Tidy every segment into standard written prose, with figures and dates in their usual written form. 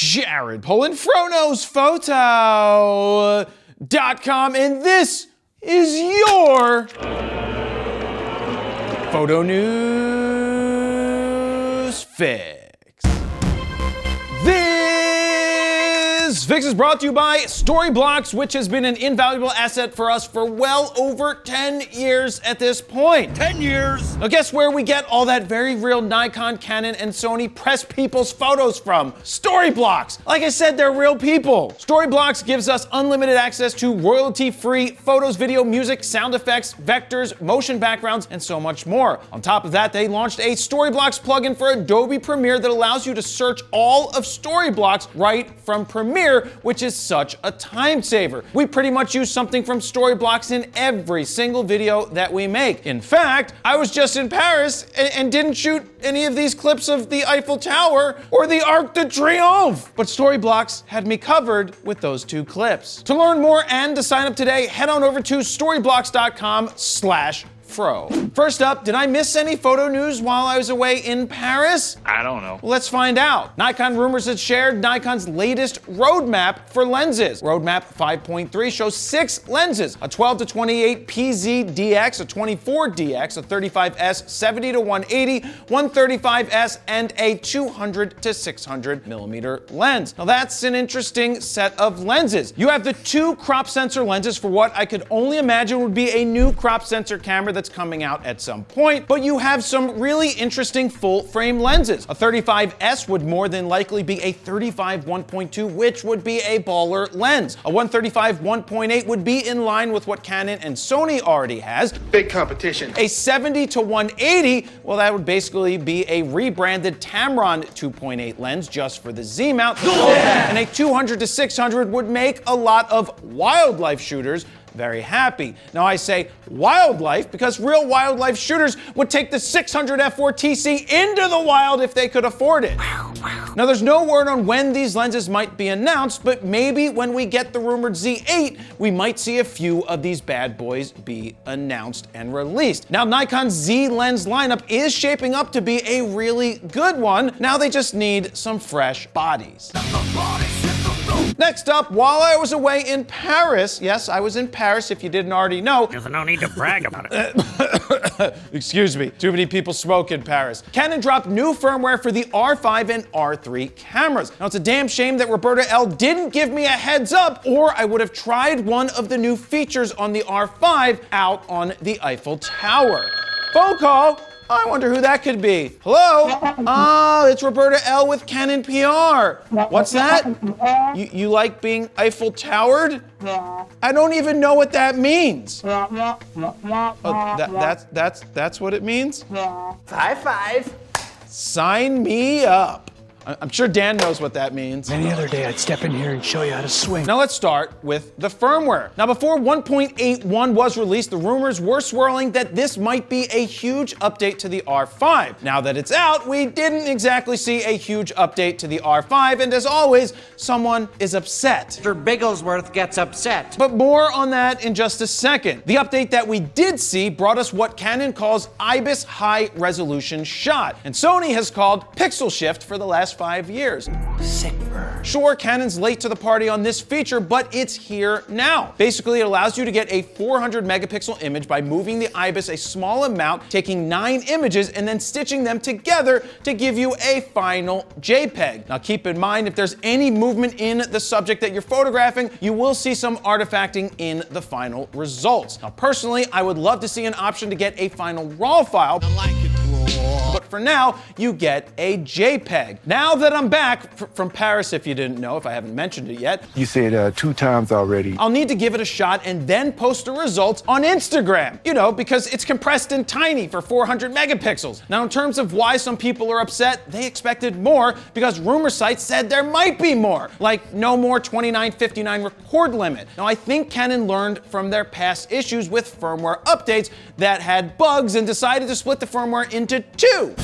Jared Polin, FroKnowsPhoto.com, and this is your Photo News Fix. This fix is brought to you by Storyblocks, which has been an invaluable asset for us for well over 10 years at this point. 10 years! Now guess where we get all that very real Nikon, Canon, and Sony press people's photos from? Storyblocks! Like I said, they're real people. Storyblocks gives us unlimited access to royalty-free photos, video, music, sound effects, vectors, motion backgrounds, and so much more. On top of that, they launched a Storyblocks plugin for Adobe Premiere that allows you to search all of Storyblocks right from Premiere, which is such a time saver. We pretty much use something from Storyblocks in every single video that we make. In fact, I was just in Paris and didn't shoot any of these clips of the Eiffel Tower or the Arc de Triomphe, but Storyblocks had me covered with those two clips. To learn more and to sign up today, head on over to storyblocks.com/Fro. First up, did I miss any photo news while I was away in Paris? I don't know. Let's find out. Nikon Rumors has shared Nikon's latest roadmap for lenses. Roadmap 5.3 shows 6 lenses: a 12-28 PZ-DX, a 24-DX, a 35S 70-180, 135S, and a 200-600 millimeter lens. Now that's an interesting set of lenses. You have the 2 crop sensor lenses for what I could only imagine would be a new crop sensor camera that's coming out at some point, but you have some really interesting full frame lenses. A 35S would more than likely be a 35 1.2, which would be a BALLER lens. A 135 1.8 would be in line with what Canon and Sony already has. Big competition. A 70-180, well, that would basically be a rebranded Tamron 2.8 lens just for the Z mount. Yeah. And a 200-600 would make a lot of wildlife shooters very happy. Now I say wildlife because real wildlife shooters would take the 600 f4 into the wild if they could afford it. Now there's no word on when these lenses might be announced, but maybe when we get the rumored Z8, we might see a few of these bad boys be announced and released. Now Nikon's Z lens lineup is shaping up to be a really good one. Now they just need some fresh bodies. Next up, while I was away in Paris, yes, I was in Paris if you didn't already know. There's no need to brag about it. Excuse me, too many people smoke in Paris. Canon dropped new firmware for the R5 and R3 cameras. Now it's a damn shame that Roberta L didn't give me a heads up, or I would have tried one of the new features on the R5 out on the Eiffel Tower. Phone call. I wonder who that could be. Hello? Oh, it's Roberta L with Canon PR. What's that? You like being Eiffel Towered? I don't even know what that means. Oh, that's what it means? High five. Sign me up. I'm sure Dan knows what that means. Any other day I'd step in here and show you how to swing. Now let's start with the firmware. Now before 1.81 was released, the rumors were swirling that this might be a huge update to the R5. Now that it's out, we didn't exactly see a huge update to the R5, and as always, someone is upset. Mr. Bigglesworth gets upset. But more on that in just a second. The update that we did see brought us what Canon calls IBIS high resolution shot, and Sony has called pixel shift for the last 5 years. Sick burn. Sure, Canon's late to the party on this feature, but it's here now. Basically, it allows you to get a 400 megapixel image by moving the IBIS a small amount, taking 9 images, and then stitching them together to give you a final JPEG. Now keep in mind, if there's any movement in the subject that you're photographing, you will see some artifacting in the final results. Now personally, I would love to see an option to get a final RAW file. I like it raw. But for now, you get a JPEG. Now that I'm back from Paris, if you didn't know, if I haven't mentioned it yet. You said 2 times already. I'll need to give it a shot and then post the results on Instagram. You know, because it's compressed and tiny for 400 megapixels. Now in terms of why some people are upset, they expected more because rumor sites said there might be more. Like no more 2959 record limit. Now I think Canon learned from their past issues with firmware updates that had bugs and decided to split the firmware into 2.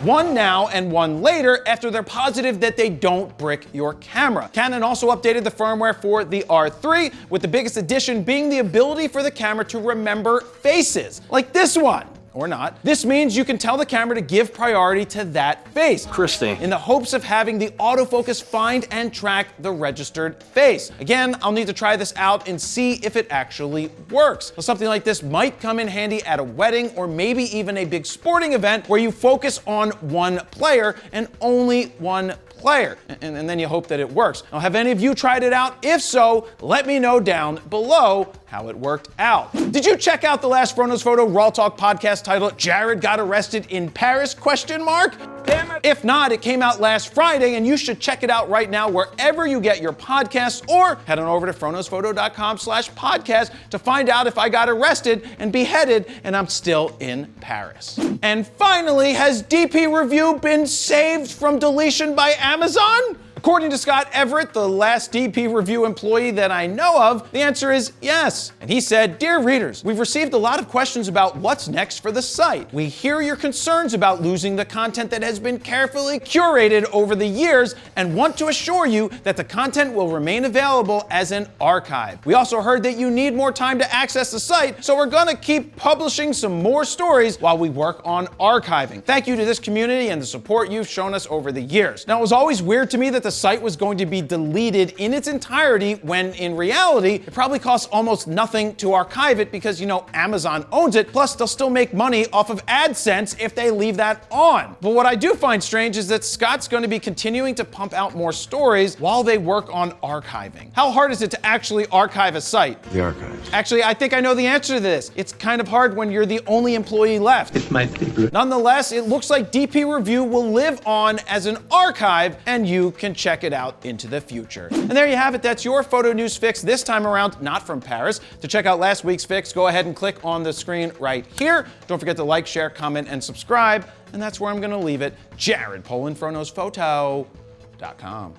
One now and one later after they're positive that they don't brick your camera. Canon also updated the firmware for the R3, with the biggest addition being the ability for the camera to remember faces, like this one. or not. This means you can tell the camera to give priority to that face. Christy. In the hopes of having the autofocus find and track the registered face. Again, I'll need to try this out and see if it actually works. So something like this might come in handy at a wedding or maybe even a big sporting event where you focus on one player and only one player, and then you hope that it works. Now, have any of you tried it out? If so, let me know down below how it worked out. Did you check out the last FroKnowsPhoto Raw Talk podcast titled "Jared Got Arrested in Paris?" ? Damn it. If not, it came out last Friday, and you should check it out right now wherever you get your podcasts, or head on over to FroKnowsPhoto.com/podcast to find out if I got arrested and beheaded and I'm still in Paris. And finally, has DPReview been saved from deletion by Amazon? According to Scott Everett, the last DPReview employee that I know of, the answer is yes. And he said, "Dear readers, we've received a lot of questions about what's next for the site. We hear your concerns about losing the content that has been carefully curated over the years and want to assure you that the content will remain available as an archive. We also heard that you need more time to access the site, so we're gonna keep publishing some more stories while we work on archiving. Thank you to this community and the support you've shown us over the years." Now, it was always weird to me that the site was going to be deleted in its entirety when in reality, it probably costs almost nothing to archive it because, you know, Amazon owns it. Plus, they'll still make money off of AdSense if they leave that on. But what I do find strange is that Scott's going to be continuing to pump out more stories while they work on archiving. How hard is it to actually archive a site? The archives. Actually, I think I know the answer to this. It's kind of hard when you're the only employee left. It might be good. Nonetheless, it looks like DPReview will live on as an archive, and you can check it out into the future. And there you have it. That's your photo news fix, this time around not from Paris. To check out last week's fix, go ahead and click on the screen right here. Don't forget to like, share, comment, and subscribe. And that's where I'm going to leave it. Jared Polin, FroKnowsPhoto.com.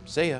See ya.